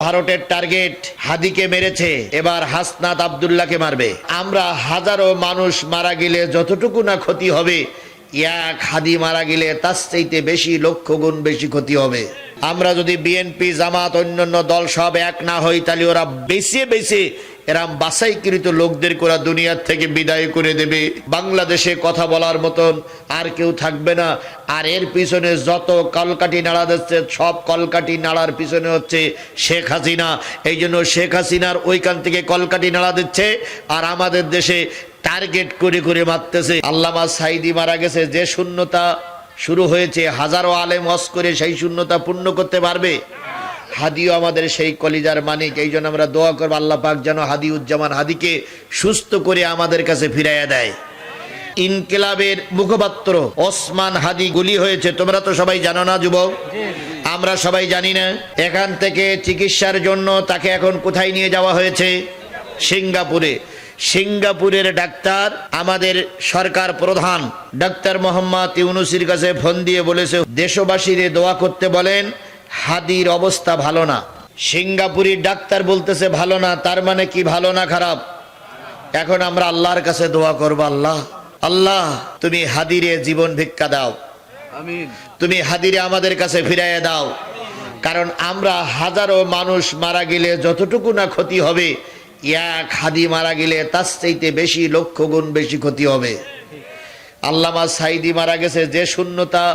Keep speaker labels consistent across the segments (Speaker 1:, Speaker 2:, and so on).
Speaker 1: ভারতের টার্গেট হাদিকে মেরেছে, এবার হাসনাত আব্দুল্লাহকে মারবে। আমরা হাজারো মানুষ মারা গেলে যতটুকু না ক্ষতি হবে, এক হাদি মারা গেলে তার চাইতে বেশি, লক্ষ গুণ বেশি ক্ষতি হবে। আমরা যদি বিএনপি জামাত অন্যান্য দল সব এক না হই, তাহলে ওরা বেছে বেছে এরাম বাছাইকৃত লোকদের ওরা দুনিয়ার থেকে বিদায় করে দেবে। বাংলাদেশে কথা বলার মতন আর কেউ থাকবে না। আর এর পিছনে যত কলকাঠি নাড়া দিচ্ছে, সব কলকাঠি নাড়ার পিছনে হচ্ছে শেখ হাসিনা। এই জন্য শেখ হাসিনার ওইখান থেকে কলকাঠি নাড়া দিচ্ছে, আর আমাদের দেশে টার্গেট করে করে মারতেছে। আল্লামা সাইদি মারা গেছে, যে শূন্যতা শুরু হয়েছে হাজারো আলেম ওয়াজ করে সেই শূন্যতা পূর্ণ করতে পারবে? হাদিও আমাদের সেই কলিজার মানিক। এই জন্য আমরা দোয়া করব আল্লাহ পাক যেন হাদিউজ্জামান হাদিকে সুস্থ করে আমাদের কাছে ফিরাইয়া দেয়। ইনকিলাবের মুখপাত্র ওসমান হাদি গুলি হয়েছে, তোমরা তো সবাই জানো না যুবক? আমরা সবাই জানি না? এখান থেকে চিকিৎসার জন্য তাকে এখন কোথায় নিয়ে যাওয়া হয়েছে? সিঙ্গাপুরে। সিঙ্গাপুরের ডাক্তার আমাদের সরকার প্রধান ডাক্তার মোহাম্মদ ইউনূসের কাছে ফোন দিয়ে বলেছে, দেশবাসীরে দোয়া করতে বলেন, হাদির অবস্থা ভালো না। সিঙ্গাপুরি ডাক্তার বলতেছে ভালো না, তার মানে কি ভালো না খারাপ? এখন আমরা আল্লাহর কাছে দোয়া করব, আল্লাহ আল্লাহ তুমি হাদিরে জীবন ভিক্ষা দাও, তুমি হাদিরে আমাদের কাছে ফিরাইয়া দাও। কারণ আমরা হাজারো মানুষ মারা গেলে যতটুকু না ক্ষতি হবে, এক হাদি মারা গেলে তার চাইতে বেশি, লক্ষ গুণ বেশি ক্ষতি হবে। আল্লামা সাইদি মারা গেছে, যে শূন্যতা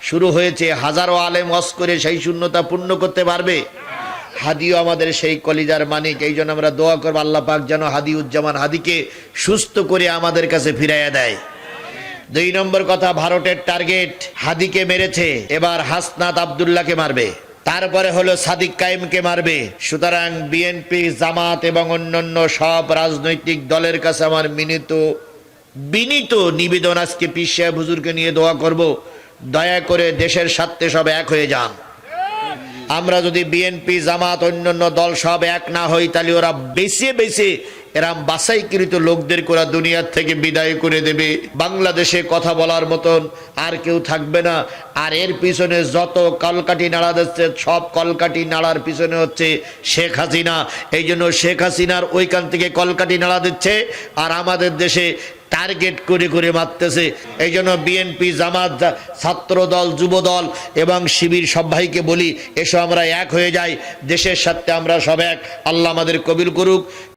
Speaker 1: শুরু হয়েছে হাজারো আলেম ওয়াজ করে সেই শূন্যতা পূর্ণ করতে পারবে? হাদিও আমাদের সেই কলিজার মানিক। এই জন্য আমরা দোয়া করব আল্লাহ পাক যেন হাদিউজ্জামান হাদিকে সুস্থ করে আমাদের কাছে ফিরাইয়া দেয়। 2 নম্বর কথা, ভারতের টার্গেট হাদিকে মেরেছে, এবার হাসনাত আব্দুল্লাহকে মারবে। তারপরে হলো সাদিক কায়েমকে মারবে। সুতরাং বিএনপি জামাত এবং অন্যান্য সব রাজনৈতিক দলের কাছে আমার বিনীত নিবেদন, আজকে পীর সাহেব হুজুরকে নিয়ে দোয়া করব, দয়া করে দেশের স্বার্থে সব এক হয়ে যান। আমরা যদি বিএনপি জামাত অন্যান্য দল সব এক না হই, তাহলে ওরা বেছে বেছে এরাম বাছাইকৃত লোকদের ওরা দুনিয়ার থেকে বিদায় করে দেবে। বাংলাদেশে কথা বলার মতন আর কেউ থাকবে না। আর এর পিছনে যত কলকাঠি নাড়া দিচ্ছে, সব কলকাঠি নাড়ার পিছনে হচ্ছে শেখ হাসিনা। এই জন্য শেখ হাসিনার ওইখান থেকে কলকাঠি নাড়া দিচ্ছে, আর আমাদের দেশে টার্গেট করে করে মারতেছে। এই জন্য বিএনপি জামাত ছাত্র দল যুব দল এবং শিবির সব ভাইকে বলি, এসো আমরা এক হয়ে যাই, দেশের সাথে আমরা সব এক। আল্লাহ আমাদের কবুল করুক।